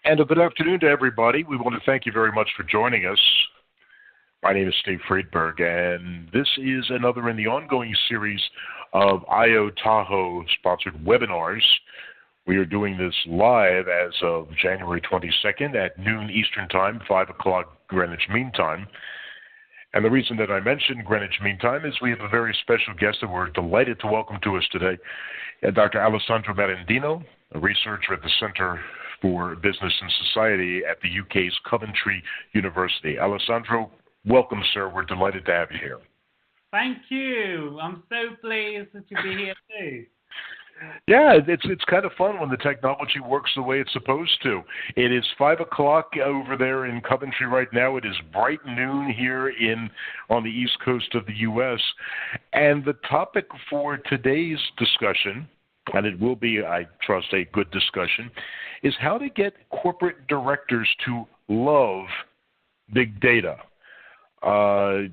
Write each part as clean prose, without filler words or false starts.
And a good afternoon to everybody. We want to thank you very much for joining us. My name is Steve Friedberg, and this is another in the ongoing series of Io-Tahoe sponsored webinars. We are doing this live as of January 22nd at noon Eastern Time, 5 o'clock Greenwich Mean Time. And the reason that I mentioned Greenwich Mean Time is we have a very special guest that we're delighted to welcome to us today, Dr. Alessandro Merendino, a researcher at the Center for Business and Society at the UK's Coventry University. Alessandro, welcome, sir. We're delighted to have you here. Thank you. I'm so pleased to be here too. Yeah, it's kind of fun when the technology works the way it's supposed to. It is 5 o'clock over there in Coventry right now. It is bright noon here on the east coast of the U.S. And the topic for today's discussion, and it will be, I trust, a good discussion, is how to get corporate directors to love big data. Dr.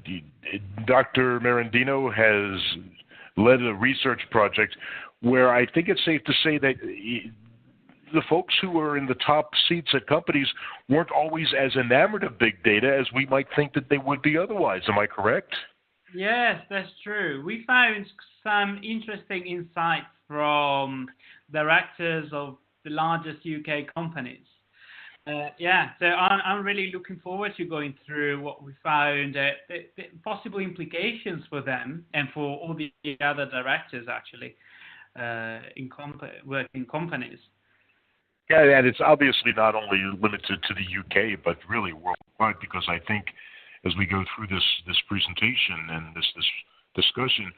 Merendino has led a research project where I think it's safe to say that the folks who are in the top seats at companies weren't always as enamored of big data as we might think that they would be otherwise. Am I correct? Yes, that's true. We found some interesting insights from directors of the largest UK companies. So I'm really looking forward to going through what we found, the possible implications for them and for all the other directors actually working companies. Yeah, and it's obviously not only limited to the UK, but really worldwide, because I think as we go through this presentation and this discussion,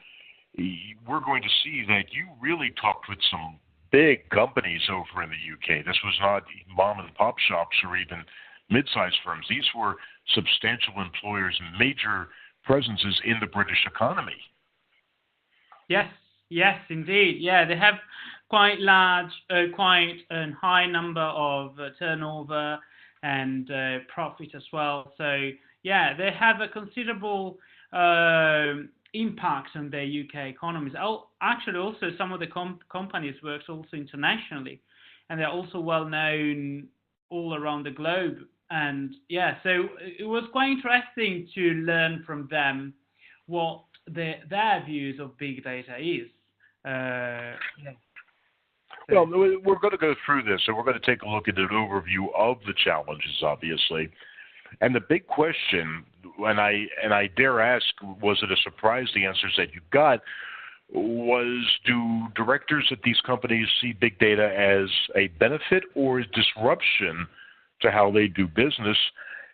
we're going to see that you really talked with some big companies over in the UK. This was not mom and pop shops or even mid-sized firms. These were substantial employers and major presences in the British economy. Yes, indeed. Yeah, they have quite large, quite a high number of turnover and profit as well. So yeah, they have a considerable impact on their UK economies. Actually, also some of the companies work also internationally, and they're also well known all around the globe. And yeah, so it was quite interesting to learn from them what their views of big data is. Well, we're going to go through this, and we're going to take a look at an overview of the challenges, obviously. And the big question, and I dare ask, was it a surprise, the answers that you got, was do directors at these companies see big data as a benefit or a disruption to how they do business?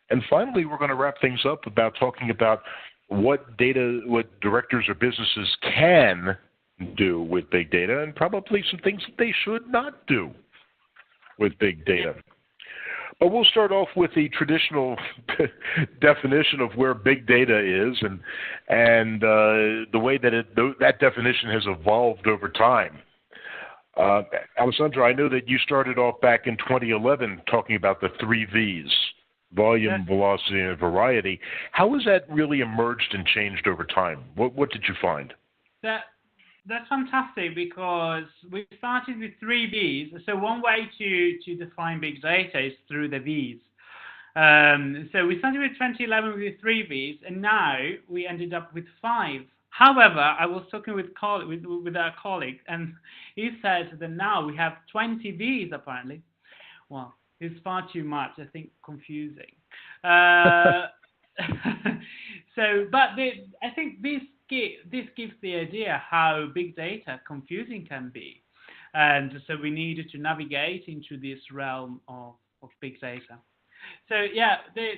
And finally, we're going to wrap things up about talking about what directors or businesses can do with big data, and probably some things that they should not do with big data. But we'll start off with the traditional definition of where big data is, and the way that that definition has evolved over time. Alessandro, I know that you started off back in 2011 talking about the 3 V's: volume, velocity, and variety. How has that really emerged and changed over time? What did you find? That's fantastic, because we started with 3 V's. So one way to define big data is through the V's. So we started with 2011 with 3 V's, and now we ended up with 5. However, I was talking with our colleague, and he said that now we have 20 V's apparently. Well, it's far too much, I think, confusing. I think this gives the idea how big data confusing can be. And so we needed to navigate into this realm of big data. So yeah, the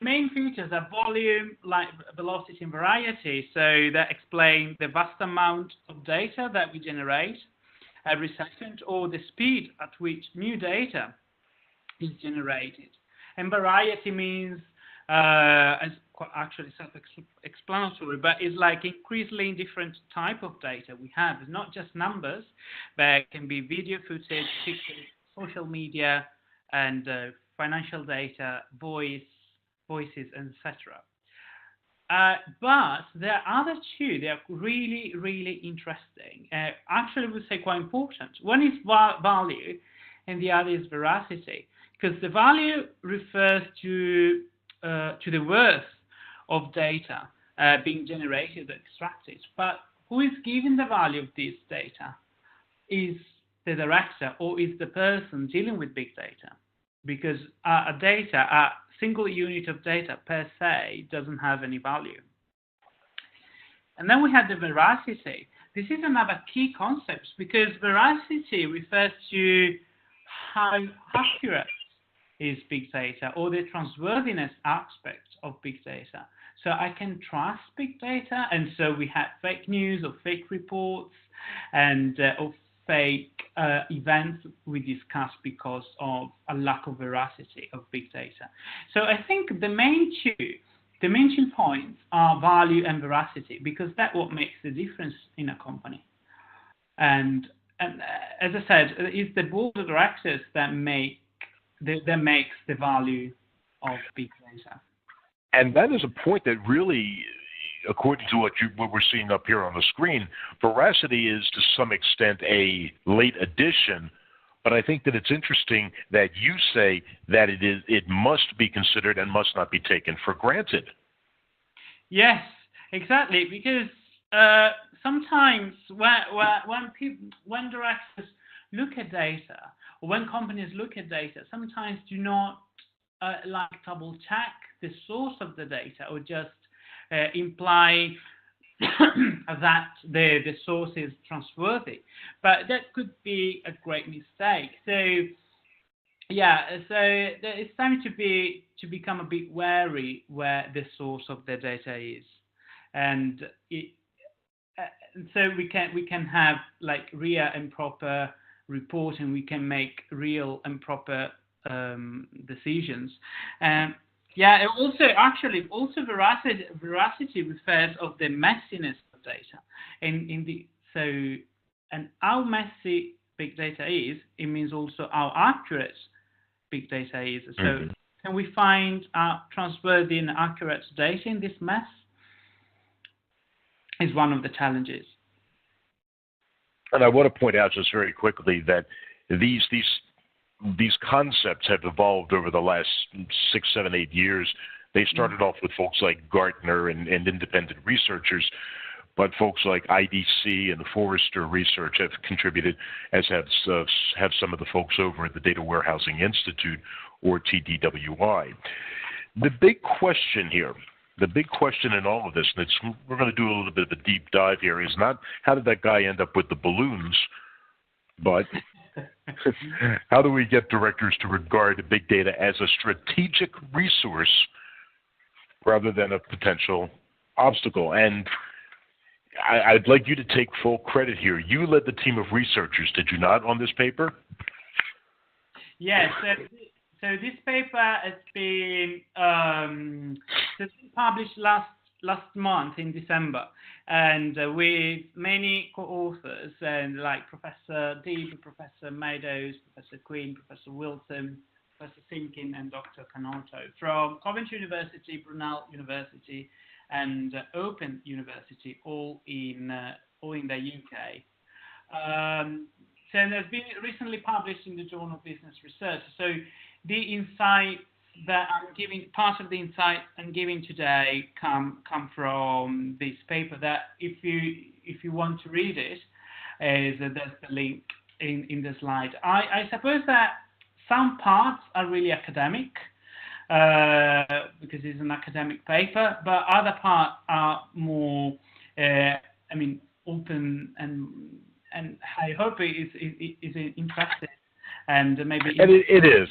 main features are volume, like velocity and variety. So that explain the vast amount of data that we generate every second, or the speed at which new data is generated. And variety means, as actually self-explanatory, but it's like increasingly different type of data we have. It's not just numbers, but it can be video footage, pictures, social media, and financial data, voices, etc. But there are other two. They are really, really interesting. Actually, we say quite important. One is value, and the other is veracity. because the value refers to the worth of data being generated or extracted. But who is giving the value of this data? Is the director or is the person dealing with big data? Because a single unit of data per se doesn't have any value. And then we have the veracity. This is another key concept because veracity refers to how accurate is big data or the trustworthiness aspect of big data. So I can trust big data, and so we have fake news or fake reports and or fake events we discuss because of a lack of veracity of big data. So I think the main two points are value and veracity, because that's what makes the difference in a company. And as I said, it's the board of directors that makes the value of big data. And that is a point that really, according to what we're seeing up here on the screen, veracity is to some extent a late addition. But I think that it's interesting that you say that it must be considered and must not be taken for granted. Yes, exactly. Because sometimes when directors look at data, or when companies look at data, sometimes do not double check the source of the data, or just imply that the source is trustworthy. But that could be a great mistake. So yeah, so it's time to become a bit wary where the source of the data is, and so we can have like real and proper reporting. We can make real and proper decisions. Yeah, also veracity refers of the messiness of data. And how messy big data is, it means also how accurate big data is. So can we find trustworthy and accurate data in this mess? Is one of the challenges. And I want to point out just very quickly that these concepts have evolved over the last 6, 7, 8 years. They started off with folks like Gartner and independent researchers, but folks like IDC and Forrester Research have contributed, as have some of the folks over at the Data Warehousing Institute, or TDWI. The big question here, the big question in all of this, and we're going to do a little bit of a deep dive here, is not how did that guy end up with the balloons, but how do we get directors to regard big data as a strategic resource rather than a potential obstacle? And I'd like you to take full credit here. You led the team of researchers, did you not, on this paper? Yes. So this paper has been published last month in December, and with many co-authors, and like Professor Deeb, Professor Meadows, Professor Quinn, Professor Wilson, Professor Simkin, and Dr. Canotto from Coventry University, Brunel University, and Open University, all in the UK. So there's been recently published in the Journal of Business Research. So the insights that I'm giving, part of the insights I'm giving today come from this paper. That if you want to read it, there's the link in the slide. I suppose that some parts are really academic because it's an academic paper, but other parts are more, open and I hope it is interesting. And maybe it is.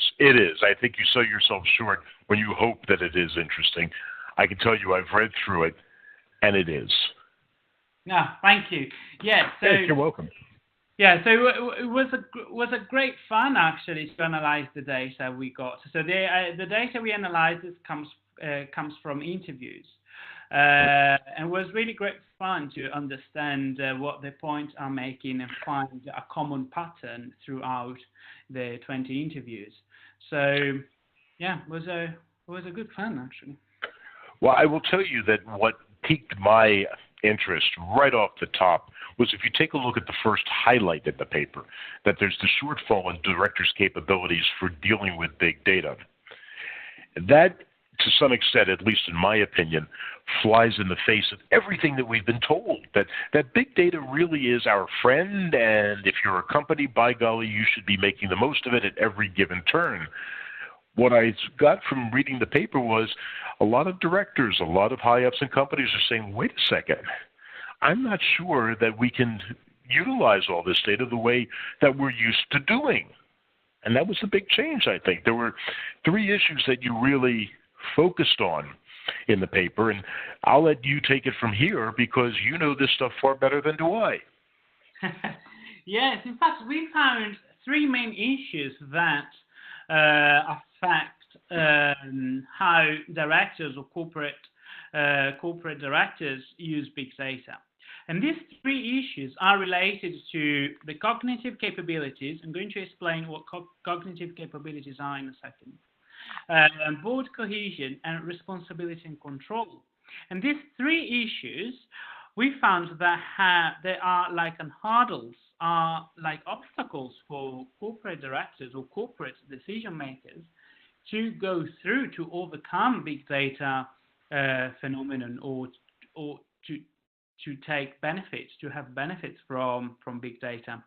I think you sell yourself short when you hope that it is interesting. I can tell you I've read through it, and it is. Thank you. Yeah, so yes, you're welcome. Yeah, so it was a great fun actually to analyze the data we got. So the data we analyzed comes from interviews, and it was really great fun to understand what the points are making and find a common pattern throughout the 20 interviews. So yeah, it was a good fun actually. Well, I will tell you that what piqued my interest right off the top was if you take a look at the first highlight in the paper, that there's the shortfall in directors' capabilities for dealing with big data. That, to some extent, at least in my opinion, flies in the face of everything that we've been told, that big data really is our friend, and if you're a company, by golly, you should be making the most of it at every given turn. What I got from reading the paper was a lot of directors, a lot of high-ups in companies are saying, wait a second, I'm not sure that we can utilize all this data the way that we're used to doing. And that was the big change, I think. There were three issues that you really focused on in the paper, and I'll let you take it from here because you know this stuff far better than do I. Yes, in fact, we found three main issues that affect how directors or corporate directors use big data. And these three issues are related to the cognitive capabilities. I'm going to explain what cognitive capabilities are in a second. Board cohesion and responsibility and control. And these three issues, we found that they are like hurdles, are like obstacles for corporate directors or corporate decision makers to go through to overcome big data phenomenon or to take benefits, to have benefits from big data.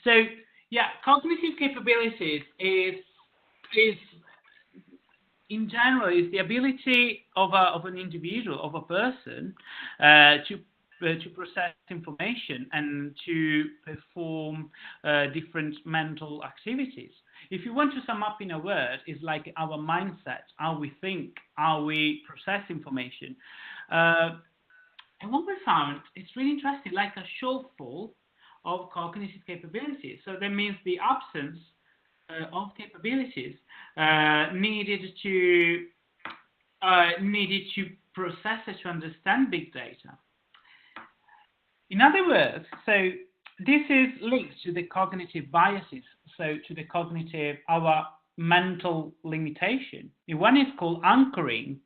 So yeah, cognitive capabilities is in general is the ability of an individual, of a person, to process information and to perform different mental activities. If you want to sum up in a word, it's like our mindset, how we think, how we process information. And what we found, it's really interesting, like a shortfall of cognitive capabilities. So that means the absence of capabilities needed to process it, to understand big data. In other words, so this is linked to the cognitive biases, so to the cognitive, our mental limitation. One is called anchoring.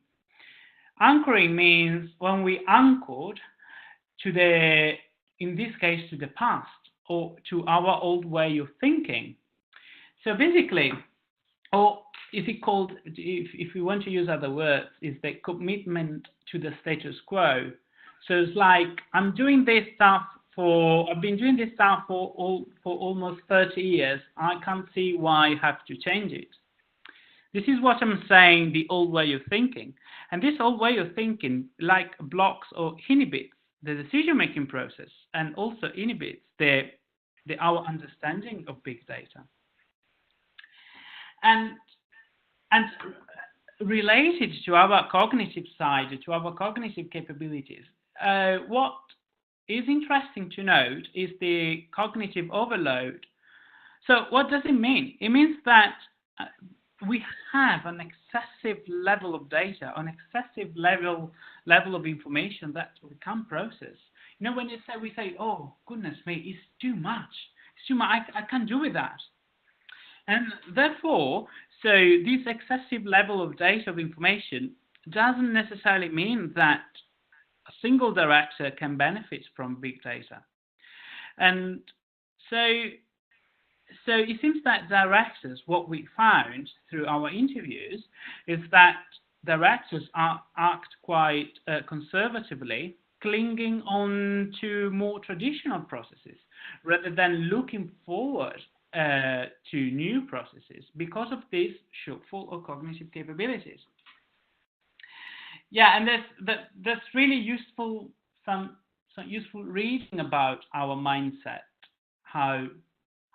Anchoring means when we anchored to the, in this case, to the past or to our old way of thinking. So basically, or is it called, if we want to use other words, is the commitment to the status quo. So it's like I've been doing this stuff for almost 30 years. I can't see why I have to change it. This is what I'm saying, the old way of thinking. And this old way of thinking, like blocks or inhibits the decision-making process and also inhibits our understanding of big data. And related to our cognitive side, to our cognitive capabilities, what is interesting to note is the cognitive overload. So what does it mean? It means that we have an excessive level of data, an excessive level of information that we can't process. You know, when we say, oh, goodness me, it's too much. It's too much. I can't do with that. And therefore, so this excessive level of data, of information, doesn't necessarily mean that a single director can benefit from big data. And so it seems that directors, what we found through our interviews, is that directors act quite conservatively, clinging on to more traditional processes, rather than looking forward to new processes because of this shortfall of cognitive capabilities. Yeah, and that's really useful, some useful reading about our mindset, how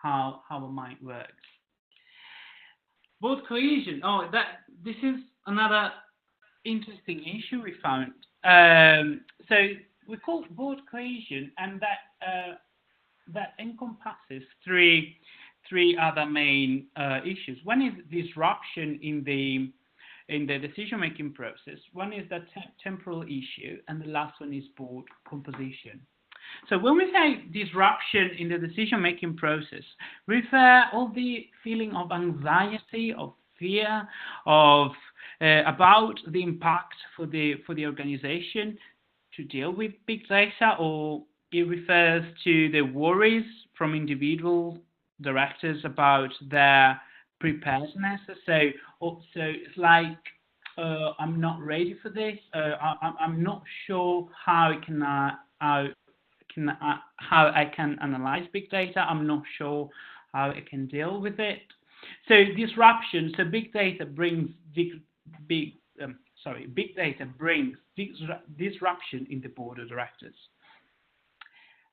our mind works. Board cohesion. Oh, this is another interesting issue we found. So we call board cohesion, and that encompasses three other main issues. One is disruption in the decision-making process. One is the temporal issue, and the last one is board composition. So when we say disruption in the decision-making process, we refer all the feeling of anxiety, of fear, of about the impact for the organization to deal with big data, or it refers to the worries from individual directors about their preparedness. So it's like, I'm not ready for this. I'm not sure how I can analyze big data. I'm not sure how I can deal with it. So disruption. So big data brings big data brings disruption in the board of directors.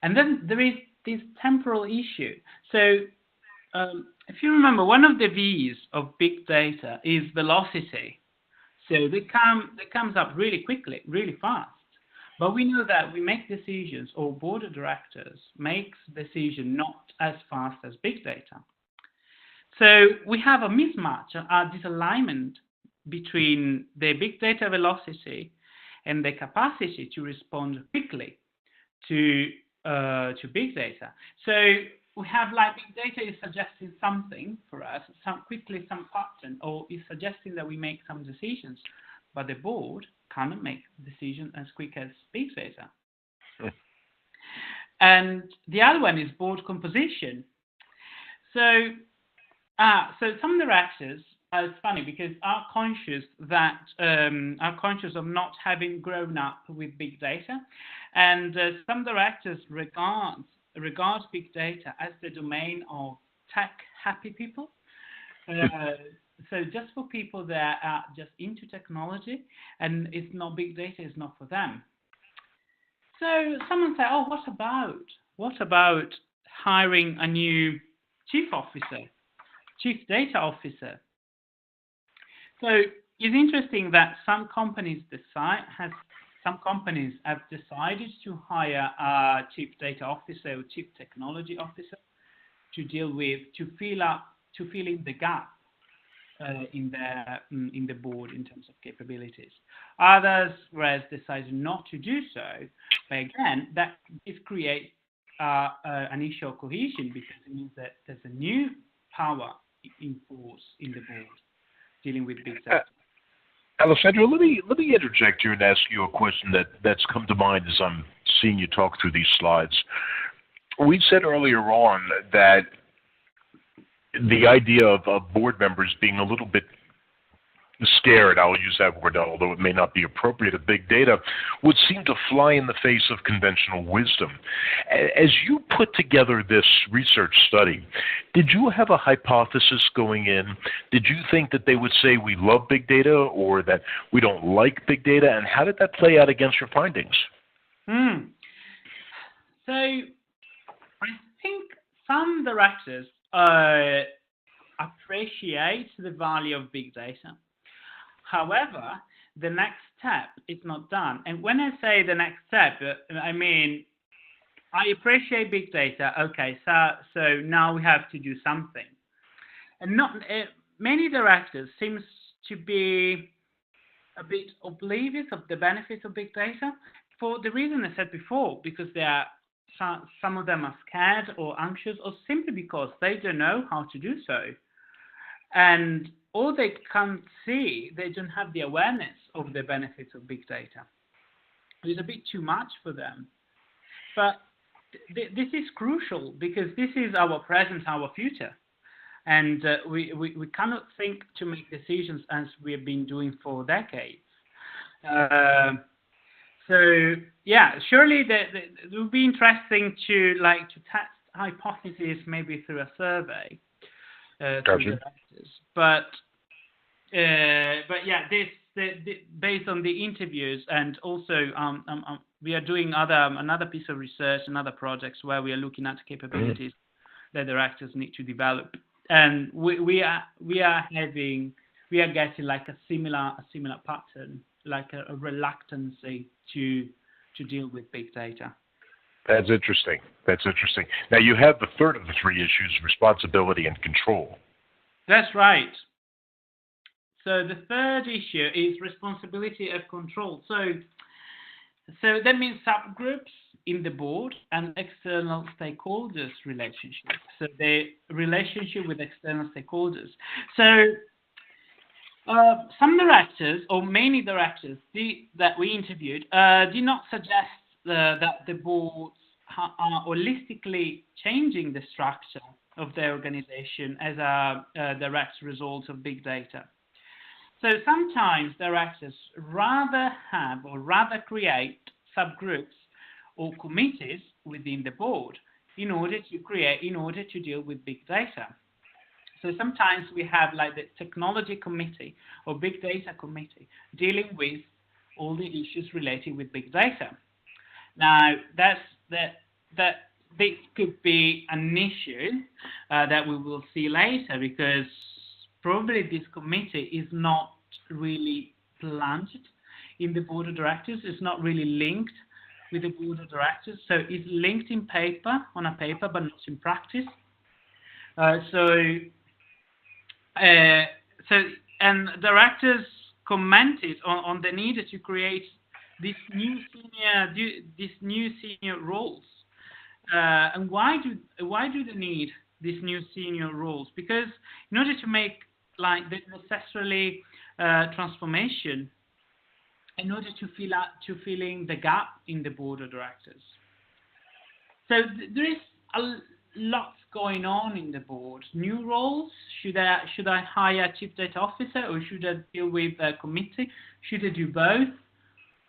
And then there is this temporal issue. So if you remember, one of the V's of big data is velocity. So they comes up really quickly, really fast. But we know that we make decisions, or board of directors makes decisions not as fast as big data. So we have a mismatch, a disalignment between the big data velocity and the capacity to respond quickly to big data. So we have, like, big data is suggesting something for us, some pattern, or is suggesting that we make some decisions, but the board cannot make decisions as quick as big data. And the other one is board composition. So some directors, it's funny because are conscious of not having grown up with big data, and some directors regard big data as the domain of tech-happy people. So just for people that are just into technology, and it's not, big data is not for them. So someone said, "Oh, what about hiring a new chief data officer?" So it's interesting that some companies have decided to hire a chief data officer or chief technology officer to fill in the gap in the board in terms of capabilities. Others, whereas, decided not to do so. But again, this creates an issue of cohesion, because it means that there's a new power in force in the board dealing with big data. Alessandro, let me interject here and ask you a question that's come to mind as I'm seeing you talk through these slides. We said earlier on that the idea of board members being a little bit scared, I'll use that word, although it may not be appropriate, of big data, would seem to fly in the face of conventional wisdom. As you put together this research study, did you have a hypothesis going in? Did you think that they would say we love big data, or that we don't like big data? And how did that play out against your findings? So I think some directors appreciate the value of big data. However, the next step is not done. And when I say the next step, I mean, I appreciate big data. Okay, so now we have to do something. And many directors seems to be a bit oblivious of the benefits of big data, for the reason I said before, because some of them are scared or anxious, or simply because they don't know how to do so. And or they can't see, they don't have the awareness of the benefits of big data. It's a bit too much for them. But this is crucial, because this is our present, our future. And we cannot think to make decisions as we have been doing for decades. So yeah, surely it would be interesting to test hypotheses maybe through a survey. Gotcha. But yeah, based on the interviews, and also we are doing another piece of research, another projects where we are looking at capabilities that directors need to develop, and we are getting like a similar pattern, like a reluctancy to deal with big data. That's interesting. Now, you have the third of the three issues: responsibility and control. That's right. So the third issue is responsibility and control. So that means subgroups in the board and external stakeholders relationship. So the relationship with external stakeholders. So Some directors, or many directors that we interviewed, did not suggest that the boards are holistically changing the structure of their organization as a direct result of big data. So sometimes directors rather create subgroups or committees within the board in order to deal with big data. So sometimes we have like the technology committee or big data committee dealing with all the issues related with big data. Now this could be an issue that we will see later, because probably this committee is not really plunged in the board of directors. It's not really linked with the board of directors. So it's linked in paper, on a paper, but not in practice. And directors commented on the need to create these new senior roles. And why do they need these new senior roles? Because in order to make like the necessarily transformation, in order to fill in the gap in the board of directors. So there is a lot going on in the board. New roles. Should I hire a chief data officer, or should I deal with a committee? Should I do both,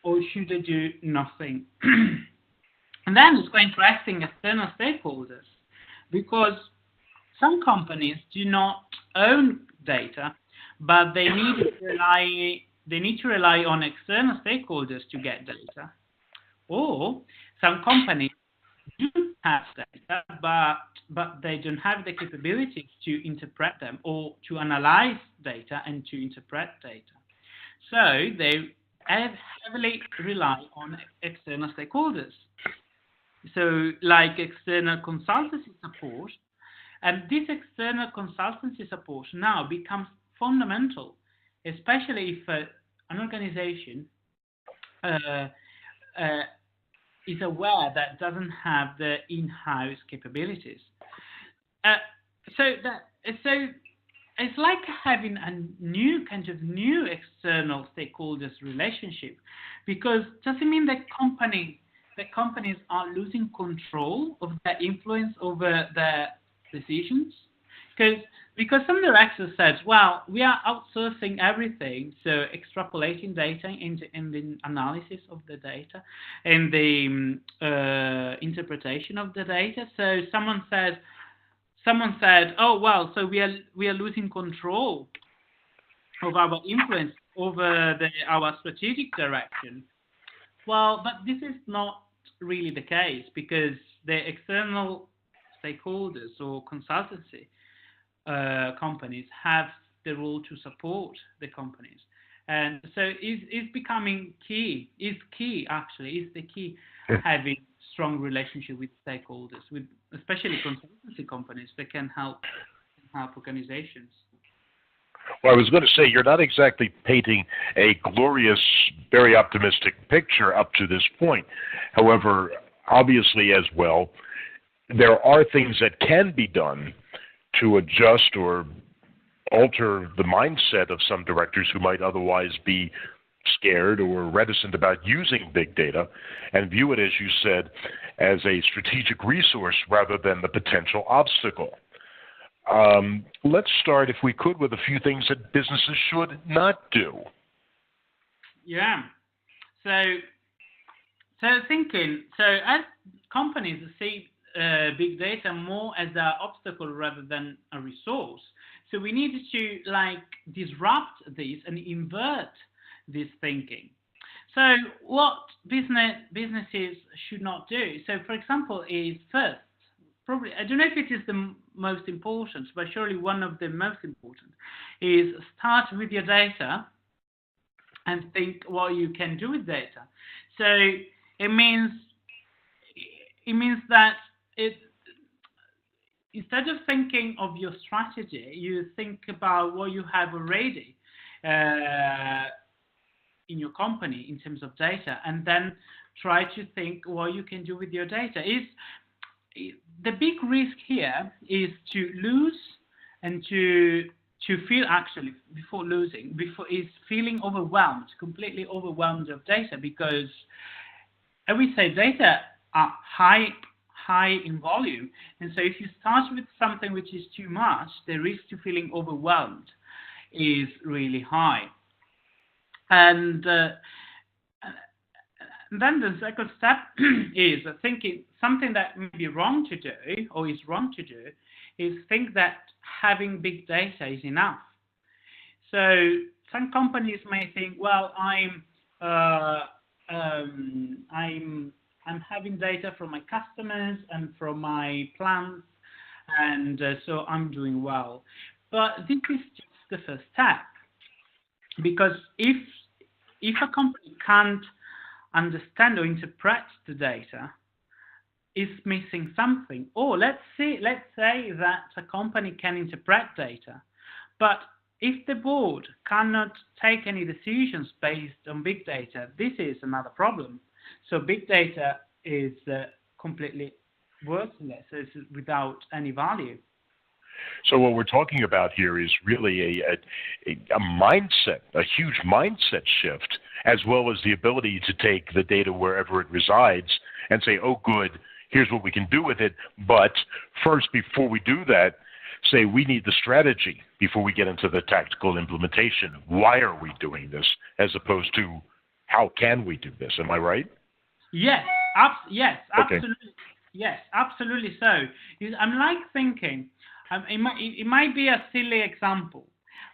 or should I do nothing? And then it's quite interesting, external stakeholders, because some companies do not own data, but they need to rely on external stakeholders to get data. Or some companies do have data, but they don't have the capabilities to interpret them or to analyze data and to interpret data. So they heavily rely on external stakeholders. So like external consultancy support, and this external consultancy support now becomes fundamental, especially if an organization is aware that doesn't have the in-house capabilities. So it's like having a new external stakeholders relationship, because it doesn't mean that companies are losing control of their influence over their decisions. Because some directors said, well, we are outsourcing everything, so extrapolating data in the analysis of the data and the interpretation of the data. So someone said, oh well, so we are losing control of our influence over our strategic direction. Well, but this is not really the case, because the external stakeholders or consultancy companies have the role to support the companies, and so it's becoming key. Is the key having strong relationship with stakeholders, with especially consultancy companies that can help organizations. Well, I was going to say, you're not exactly painting a glorious, very optimistic picture up to this point. However, obviously as well, there are things that can be done to adjust or alter the mindset of some directors who might otherwise be scared or reticent about using big data, and view it, as you said, as a strategic resource rather than the potential obstacle. Let's start, if we could, with a few things that businesses should not do. Yeah. So as companies see big data more as an obstacle rather than a resource. So we need to disrupt this and invert this thinking. So what businesses should not do? So for example, is first, probably, I don't know if it is the most important, but surely one of the most important, is start with your data and think what you can do with data. So it means that instead of thinking of your strategy, you think about what you have already in your company in terms of data, and then try to think what you can do with your data. The big risk here is to lose and to to feel actually before losing, is feeling overwhelmed, completely overwhelmed of data, because as we say, data are high in volume, and so if you start with something which is too much, the risk to feeling overwhelmed is really high. And then the second step is thinking something that may be wrong to do or is wrong to do is think that having big data is enough. So some companies may think, well, I'm having data from my customers and from my plants, and so I'm doing well. But this is just the first step, because if a company can't understand or interpret the data, is missing something. Or let's say that a company can interpret data, but if the board cannot take any decisions based on big data, this is another problem. So big data is completely worthless, it's without any value. So what we're talking about here is really a mindset, a huge mindset shift, as well as the ability to take the data wherever it resides and say, oh, good, here's what we can do with it. But first, before we do that, say we need the strategy before we get into the tactical implementation. Why are we doing this, as opposed to how can we do this? Am I right? Yes, okay. Absolutely. Yes, absolutely. So I'm like thinking, it might be a silly example,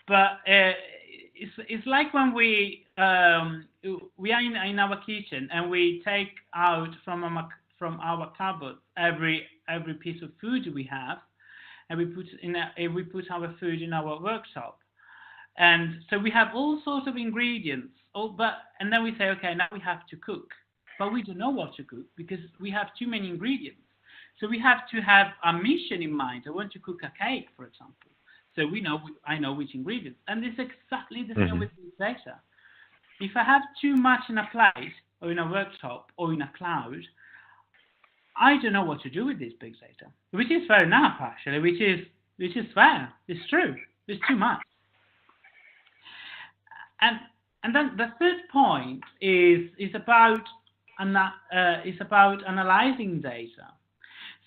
but it's like when we are in our kitchen and we take out from our cupboard every piece of food we have, and we put our food in our workshop, and so we have all sorts of ingredients. And then we say, okay, now we have to cook, but we don't know what to cook because we have too many ingredients. So we have to have a mission in mind. I want to cook a cake, for example. So I know which ingredients. And it's exactly the same with big data. If I have too much in a place, or in a workshop, or in a cloud, I don't know what to do with this big data. Which is fair enough, actually. Which is fair. It's true. It's too much. And then the third point is about analyzing data.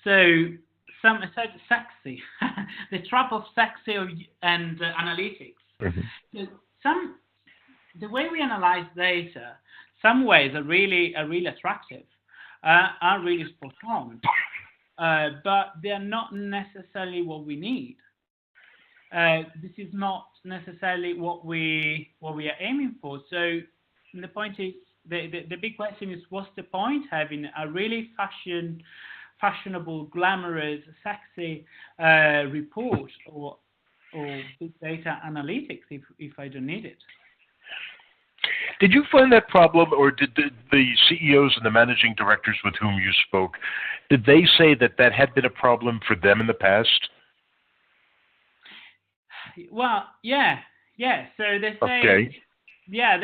So some said sexy, the trap of sexy and analytics. So the way we analyze data, some ways are really attractive, are really spot on, but they are not necessarily what we need. This is not necessarily what we are aiming for. So the point is, the big question is, what's the point having a really fashionable, glamorous, sexy report or big data analytics if I don't need it? Did you find that problem, or did the CEOs and the managing directors with whom you spoke, did they say that had been a problem for them in the past? Well, yeah. So they say, okay. Yeah,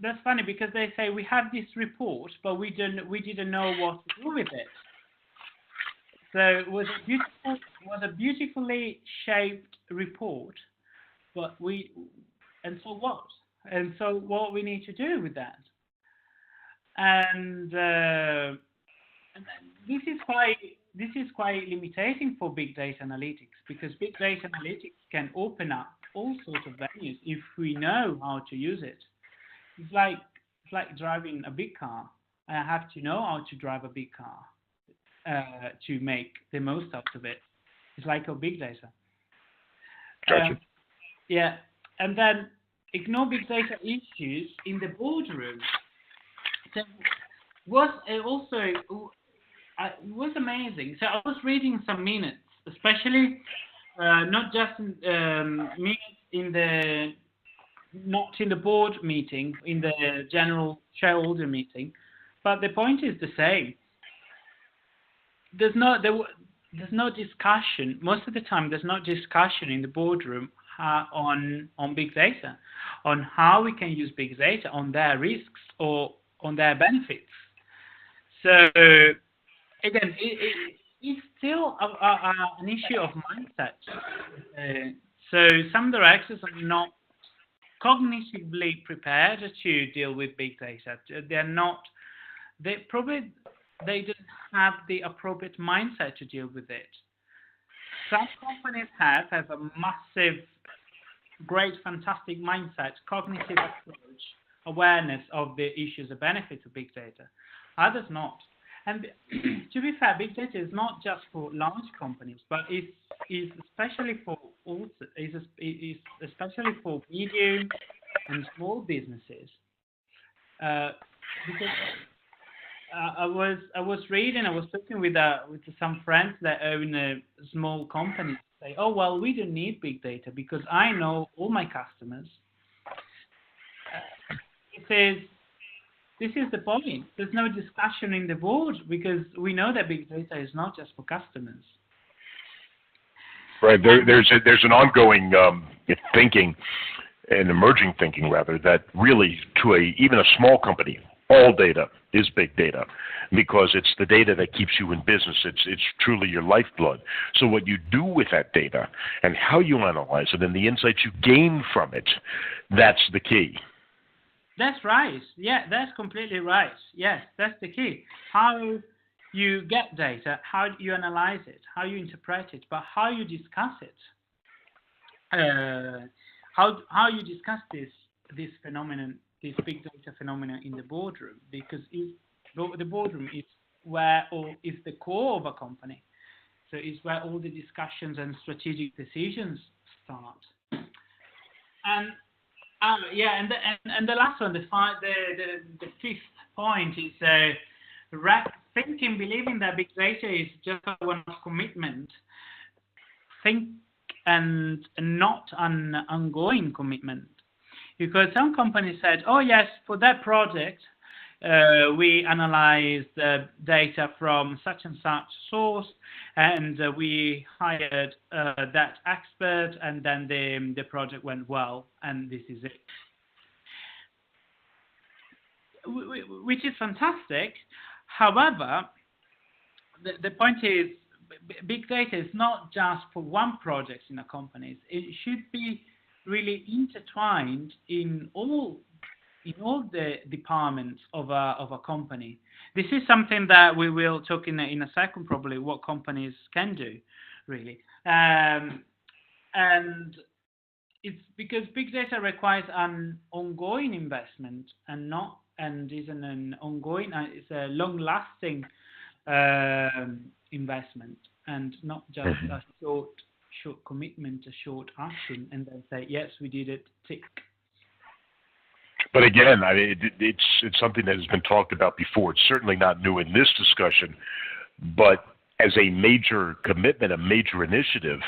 that's funny, because they say we have this report, but we didn't know what to do with it. So it was a beautifully shaped report, but so what we need to do with that? And this is quite limiting for big data analytics, because big data analytics can open up all sorts of venues if we know how to use it. It's like driving a big car. I have to know how to drive a big car to make the most out of it. It's like a big data. Gotcha. Yeah, and then ignore big data issues in the boardroom. So it was amazing. So I was reading some minutes, especially not just minutes not in the board meeting, in the general shareholder meeting, but the point is the same. There's no discussion. Most of the time, there's no discussion in the boardroom on big data, on how we can use big data, on their risks or on their benefits. So again, it's still an issue of mindset. So some directors are not cognitively prepared to deal with big data. They're not. They don't have the appropriate mindset to deal with it. Some companies have a massive, great, fantastic mindset, cognitive approach, awareness of the issues and benefits of big data. Others not. And to be fair, big data is not just for large companies, but is especially for is especially for medium and small businesses. Because I was reading, I was talking with some friends that own a small company. Say, oh well, we don't need big data because I know all my customers. It says this is the point. There's no discussion in the board because we know that big data is not just for customers. Right. There's an ongoing thinking, an emerging thinking rather, that really even a small company, all data is big data because it's the data that keeps you in business. It's truly your lifeblood. So what you do with that data and how you analyze it and the insights you gain from it, that's the key. That's right. Yeah, that's completely right. Yes, that's the key. How you get data, how you analyze it, how you interpret it, but how you discuss it. How you discuss this phenomenon, this big data phenomenon in the boardroom, because the boardroom is where or is the core of a company. So it's where all the discussions and strategic decisions start. And and the last one, the fifth point is thinking, believing that big data is just a one-off commitment. Think and not an ongoing commitment. Because some companies said, oh yes, for that project, we analyzed the data from such and such source, and we hired that expert, and then the project went well, and this is it. Which is fantastic. However, the point is, big data is not just for one project in a company. It should be really intertwined in all the departments of a company. This is something that we will talk in a second, probably, what companies can do, really. And it's because big data requires an ongoing investment and isn't an ongoing, it's a long-lasting investment, and not just a short commitment, a short action, and then say, yes, we did it, tick. But again, it's something that has been talked about before. It's certainly not new in this discussion, but as a major commitment, a major initiative,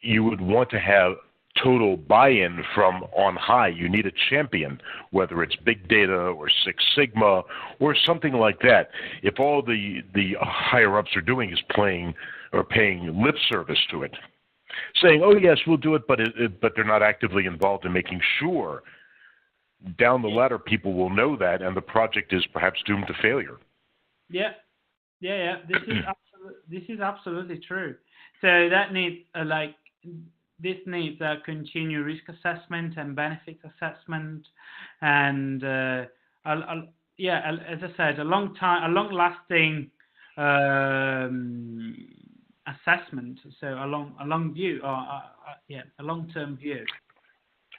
you would want to have total buy-in from on high. You need a champion, whether it's big data or Six Sigma or something like that. If all the higher-ups are doing is paying lip service to it, saying, oh, yes, we'll do it, but they're not actively involved in making sure down the ladder people will know that, and the project is perhaps doomed to failure. Yeah. This is absolutely true. So that needs this needs a continued risk assessment and benefit assessment, and as I said, a long-lasting assessment. So a long view, a long-term view.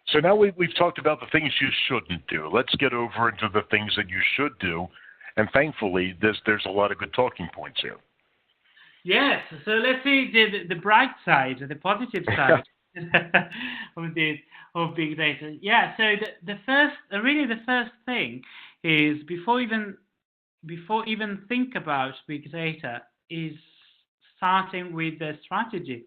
So now we've talked about the things you shouldn't do. Let's get over into the things that you should do, and thankfully, there's a lot of good talking points here. Yes, so let's see the bright side, the positive side of big data. Yeah, so the first thing is before even think about big data is starting with the strategy,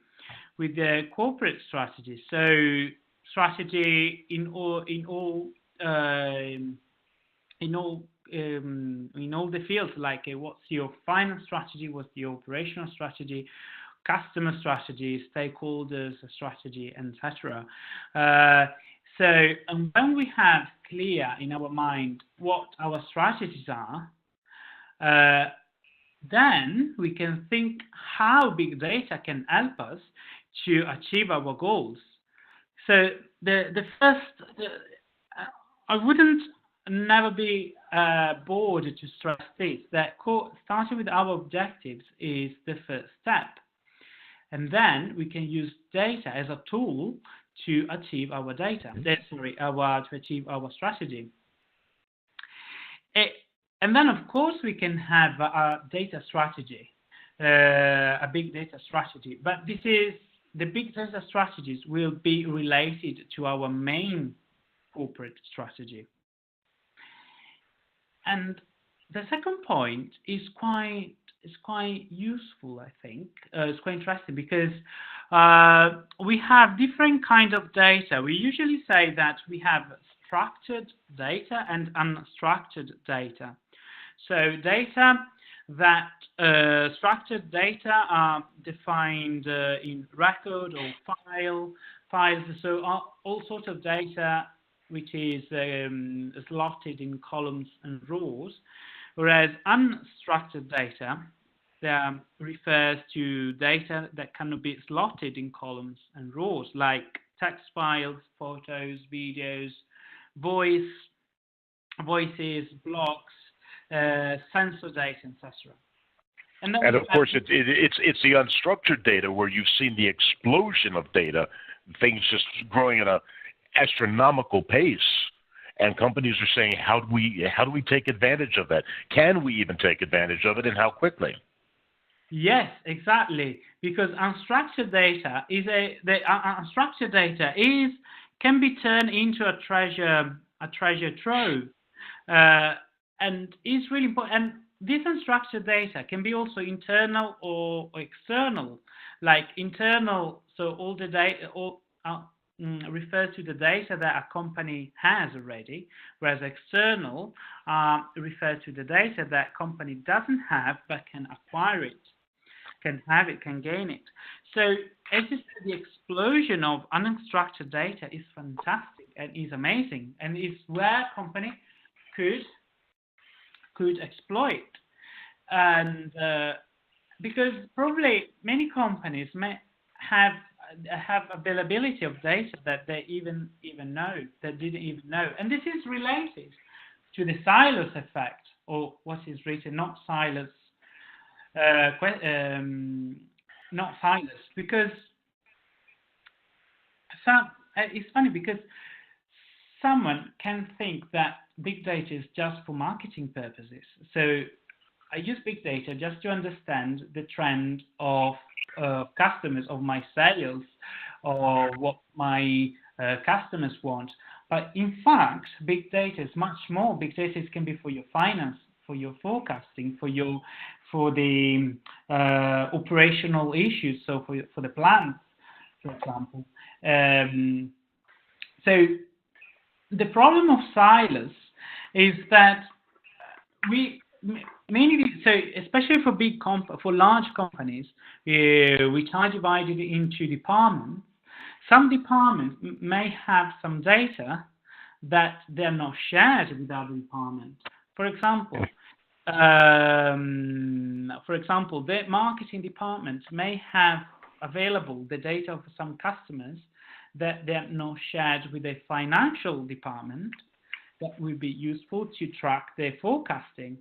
with the corporate strategy. So strategy in all the fields, like what's your finance strategy, what's the operational strategy, customer strategy, stakeholders strategy, etc. And when we have clear in our mind what our strategies are, Then we can think how big data can help us to achieve our goals. So the first, I wouldn't never be bored to stress this, that starting with our objectives is the first step. And then we can use data as a tool to achieve our to achieve our strategy. And then, of course, we can have a data strategy, a big data strategy. But the big data strategies will be related to our main corporate strategy. And the second point is quite useful, I think. It's quite interesting because we have different kinds of data. We usually say that we have structured data and unstructured data. So structured data are defined in record or files. So all sorts of data which is slotted in columns and rows, whereas unstructured data refers to data that cannot be slotted in columns and rows, like text files, photos, videos, voices, blocks, sensor data, etc. And of course, it's the unstructured data where you've seen the explosion of data, things just growing at an astronomical pace, and companies are saying, how do we take advantage of that? Can we even take advantage of it, and how quickly? Yes, exactly. Because unstructured data can be turned into a treasure trove, and is really important. And this unstructured data can be also internal or external. Like internal, so all the data refers to the data that a company has already, whereas external refers to the data that company doesn't have but can acquire it, can have it, can gain it. So as you said, the explosion of unstructured data is fantastic and is amazing, and is where company could exploit. And because probably many companies may have availability of data that they didn't even know, and this is related to the silos effect, or what is written, not silos, because it's funny because someone can think that big data is just for marketing purposes. So I use big data just to understand the trend of customers, of my sales, or what my customers want. But in fact, big data is much more. Big data can be for your finance, for your forecasting, for the operational issues. So for the plans, for example. So the problem of silos is that especially for large companies, which are divided into departments. Some departments may have some data that they're not shared with other departments. For example, the marketing department may have available the data of some customers that they're not shared with the financial department. That would be useful to track their forecasting.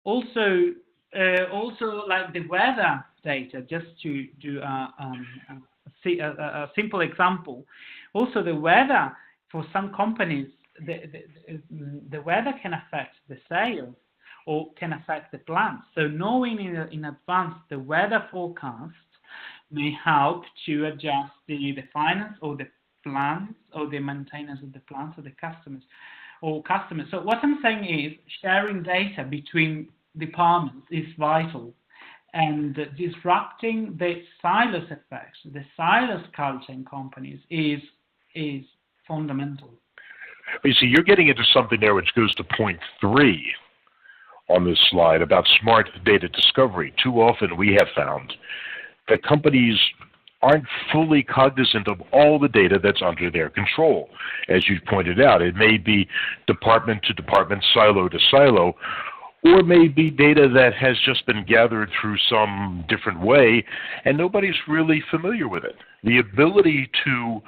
Also, like the weather data, just to do a simple example. Also, the weather for some companies, the weather can affect the sales or can affect the plans. So knowing in advance the weather forecast may help to adjust the finance or the plans or the maintenance of the plans of the customers. So what I'm saying is sharing data between departments is vital, and disrupting the silos effects, the silos culture in companies is fundamental. You see, you're getting into something there which goes to point 3 on this slide about smart data discovery. Too often we have found that companies aren't fully cognizant of all the data that's under their control. As you pointed out, it may be department to department, silo to silo, or maybe data that has just been gathered through some different way and nobody's really familiar with it. The ability to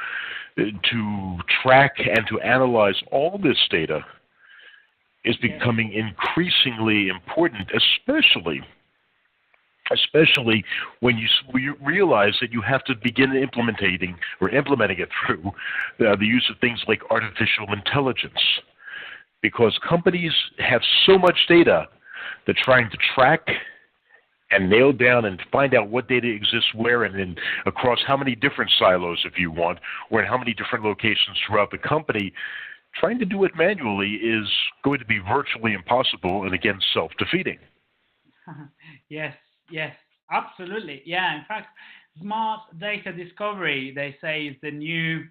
track and to analyze all this data is becoming increasingly important, especially when you realize that you have to begin implementing it through the use of things like artificial intelligence. Because companies have so much data that trying to track and nail down and find out what data exists where and across how many different silos, if you want, or in how many different locations throughout the company, trying to do it manually is going to be virtually impossible and, again, self-defeating. Yes, absolutely. Yeah, in fact, smart data discovery, they say, is the new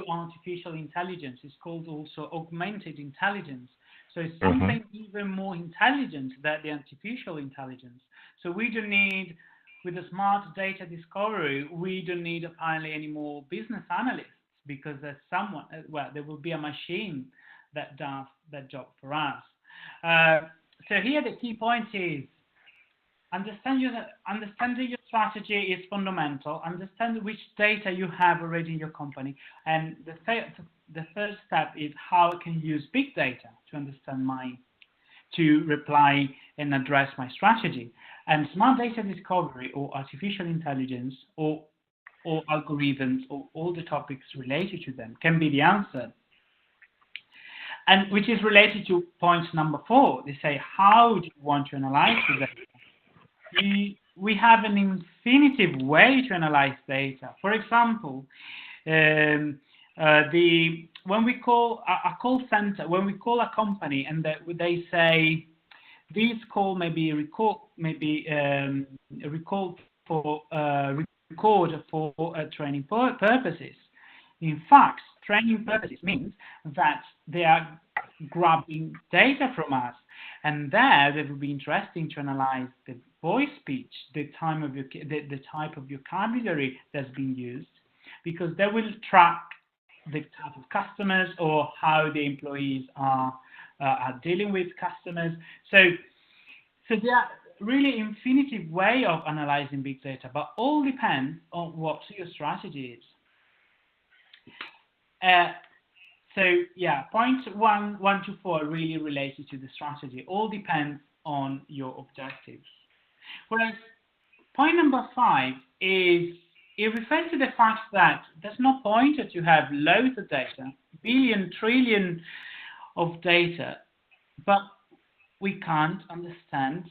artificial intelligence. It's called also augmented intelligence. So it's something even more intelligent than the artificial intelligence. So we don't need, with the smart data discovery, we don't need apparently any more business analysts, because there's someone, there will be a machine that does that job for us. So here the key point is, understanding your strategy is fundamental. Understand which data you have already in your company. And the third step is how I can use big data to understand to reply and address my strategy. And smart data discovery or artificial intelligence or algorithms or all the topics related to them can be the answer. And which is related to point number 4. They say, how do you want to analyze the data? We have an infinitive way to analyze data. For example, when we call a call center, when we call a company and they say this call may be recorded for training purposes. In fact, training purposes means that they are grabbing data from us, and there it will be interesting to analyze the voice speech, the type of vocabulary that's being used, because they will track the type of customers or how the employees are dealing with customers. So there are really infinitive way of analyzing big data, but all depends on what your strategy is. So yeah, points 1 to 4 are really related to the strategy. All depends on your objectives. Whereas point number 5 is, it refers to the fact that there's no point to have loads of data, billion, trillion of data, but we can't understand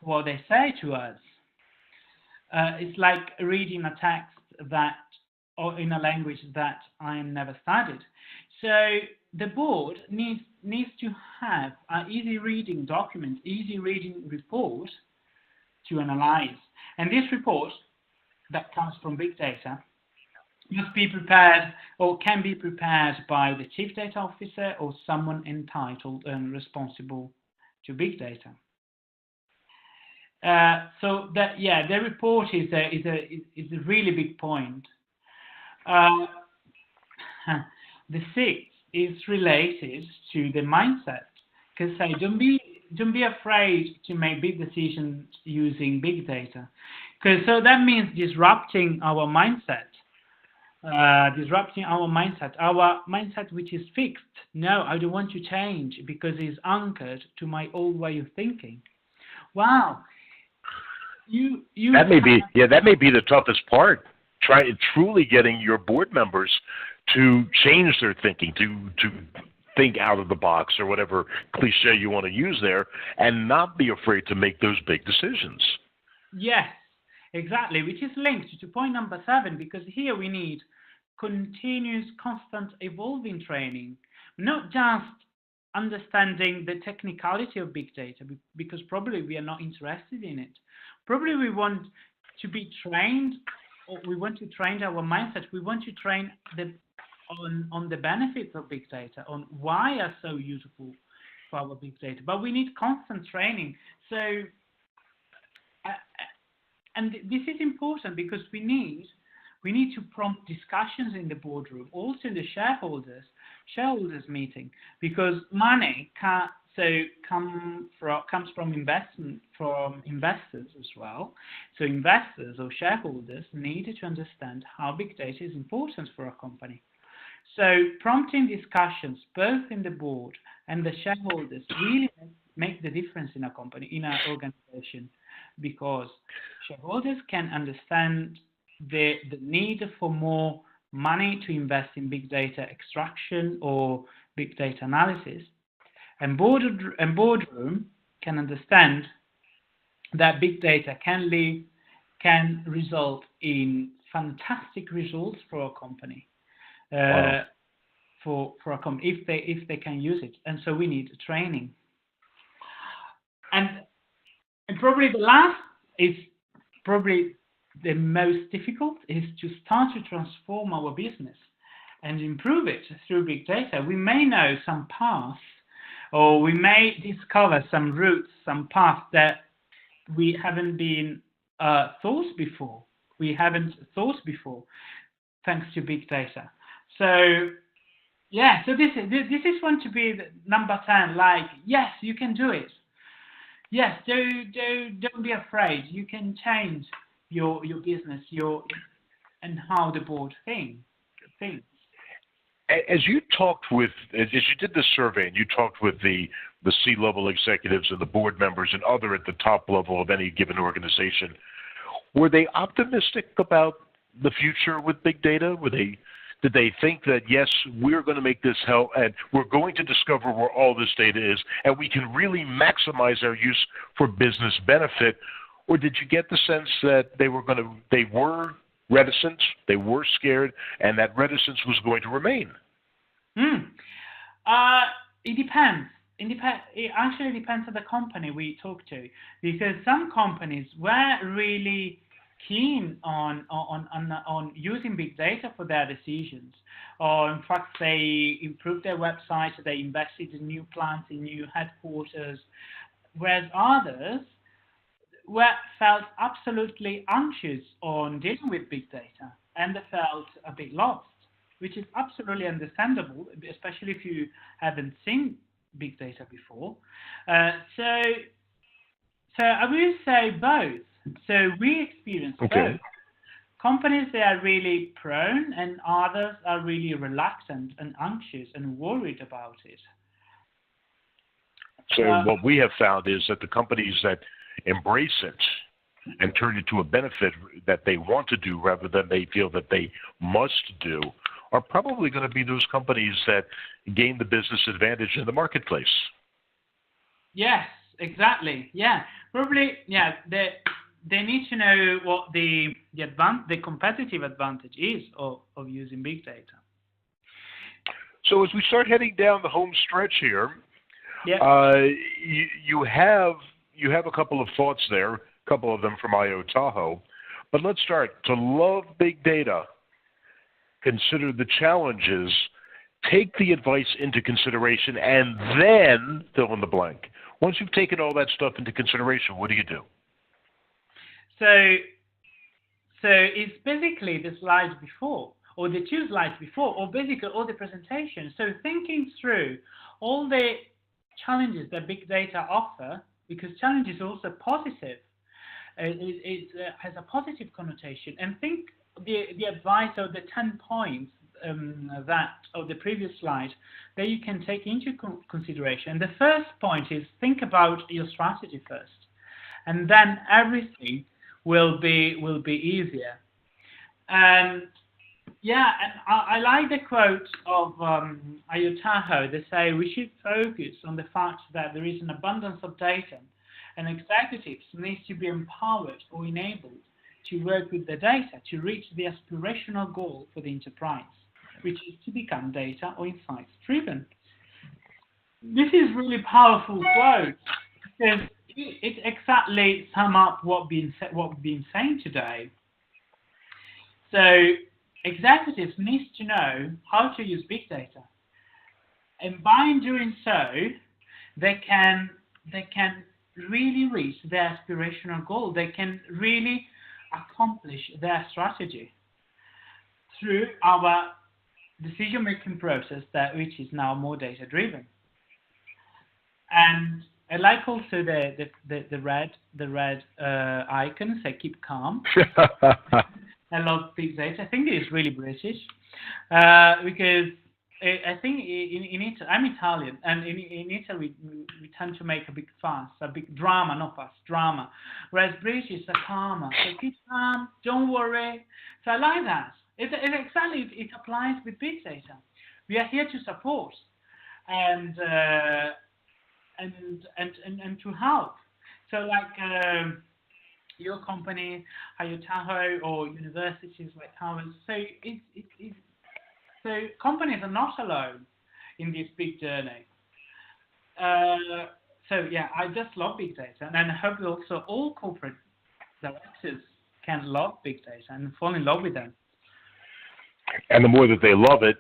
what they say to us. It's like reading a text or in a language that I never studied. So the board needs to have an easy reading document, easy reading report to analyze. And this report that comes from big data must be prepared or can be prepared by the chief data officer or someone entitled and responsible to big data. So that, yeah, the report is a really big point. The 6th is related to the mindset, because don't be afraid to make big decisions using big data, because so that means disrupting our mindset. Our mindset which is fixed. No, I don't want to change because it's anchored to my old way of thinking. Wow. That may be the toughest part. Truly getting your board members to change their thinking, to think out of the box, or whatever cliche you want to use there, and not be afraid to make those big decisions. Yes, exactly, which is linked to point number 7, because here we need continuous, constant, evolving training, not just understanding the technicality of big data, because probably we are not interested in it. Probably we want to be trained, or we want to train our mindset. We want to train on the benefits of big data, on why are so useful for our big data. But we need constant training. So, and this is important because we need to prompt discussions in the boardroom, also in the shareholders meeting, because money comes from investors as well. So investors or shareholders need to understand how big data is important for a company. So prompting discussions both in the board and the shareholders really make the difference in a company, in an organization, because shareholders can understand the need for more money to invest in big data extraction or big data analysis, and boardroom can understand that big data can result in fantastic results for a company. Wow. For a company if they can use it, and so we need training. And probably the last is probably the most difficult, is to start to transform our business and improve it through big data. We may know some paths, or we may discover some routes, some paths that we haven't been thought before. We haven't thought before, thanks to big data. So yeah, so this is going to be the number 10. Like, yes, you can do it. Yes, don't be afraid. You can change your business, and how the board thinks. As you did this survey and you talked with the C-level executives and the board members and other at the top level of any given organization, were they optimistic about the future with big data? Did they think that, yes, we're going to make this help and we're going to discover where all this data is and we can really maximize our use for business benefit? Or did you get the sense that they were reticent, they were scared, and that reticence was going to remain? It depends. It actually depends on the company we talk to, because some companies were really keen on using big data for their decisions, or in fact they improved their website, they invested in new plants, in new headquarters, whereas others felt absolutely anxious on dealing with big data, and they felt a bit lost, which is absolutely understandable, especially if you haven't seen big data before. So I will say both. So we experience both. Companies, they are really prone, and others are really reluctant and anxious and worried about it. So what we have found is that the companies that embrace it and turn it to a benefit that they want to do rather than they feel that they must do are probably going to be those companies that gain the business advantage in the marketplace. Yes, exactly. Yeah, probably. Yeah, they need to know what the competitive advantage is of using big data. So as we start heading down the home stretch here, you have a couple of thoughts there, a couple of them from Io-Tahoe. But let's start. To love big data, consider the challenges, take the advice into consideration, and then fill in the blank. Once you've taken all that stuff into consideration, what do you do? So it's basically the slides before, or the two slides before, or basically all the presentation. So thinking through all the challenges that big data offer, because challenge is also positive. It has a positive connotation. And think the advice of the 10 points of the previous slide that you can take into consideration. The first point is think about your strategy first, and then everything will be easier. And yeah, and I like the quote of Io-Tahoe. They say we should focus on the fact that there is an abundance of data, and executives need to be empowered or enabled to work with the data to reach the aspirational goal for the enterprise, which is to become data or insights driven. This is really powerful quote, because it exactly sums up what we've been saying today. So executives need to know how to use big data, and by doing so, they can really reach their aspirational goal. They can really accomplish their strategy through our decision-making process, which is now more data-driven. And I like also the red icon, so keep calm. I love big data. I think it is really British because I think in Italy, I'm Italian, and in Italy we tend to make a big fuss, a big drama, not fuss, drama. Whereas British are calmer, so keep calm, don't worry. So I like that. It applies with big data. We are here to support and and to help. So like your company, Io-Tahoe, or universities like ours. So so companies are not alone in this big journey. So yeah, I just love big data, and I hope also all corporate directors can love big data and fall in love with them. And the more that they love it,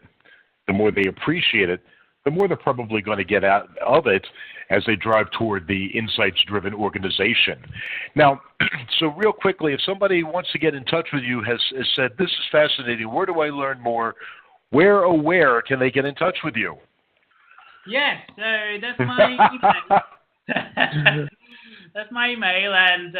the more they appreciate it, the more they're probably going to get out of it as they drive toward the insights-driven organization. Now, so real quickly, if somebody wants to get in touch with you, has said, this is fascinating, where do I learn more? Where can they get in touch with you? Yes, so that's my email. That's my email, and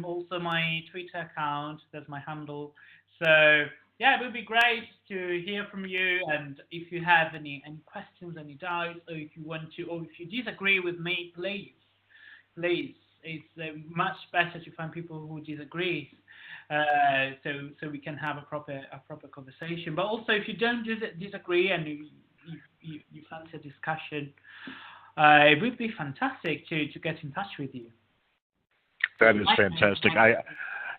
also my Twitter account. That's my handle. So yeah, it would be great to hear from you. And if you have any questions, any doubts, or if you want to, or if you disagree with me, please. It's much better to find people who disagree, so we can have a proper conversation. But also, if you don't disagree and you fancy a discussion, it would be fantastic to get in touch with you. That is fantastic.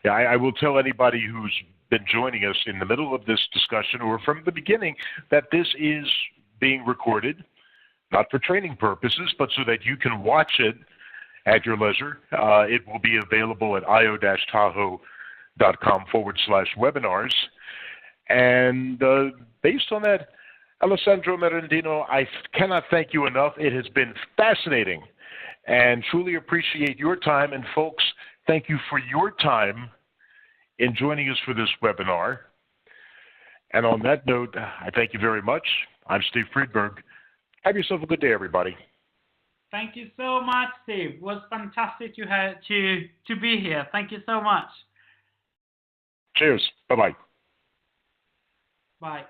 I will tell anybody who's been joining us in the middle of this discussion or from the beginning that this is being recorded, not for training purposes, but so that you can watch it at your leisure. It will be available at io-tahoe.com/webinars. And based on that, Alessandro Merendino, I cannot thank you enough. It has been fascinating and truly appreciate your time. And folks, thank you for your time in joining us for this webinar. And on that note, I thank you very much. I'm Steve Friedberg. Have yourself a good day, everybody. Thank you so much, Steve. It was fantastic to be here. Thank you so much. Cheers. Bye-bye. Bye.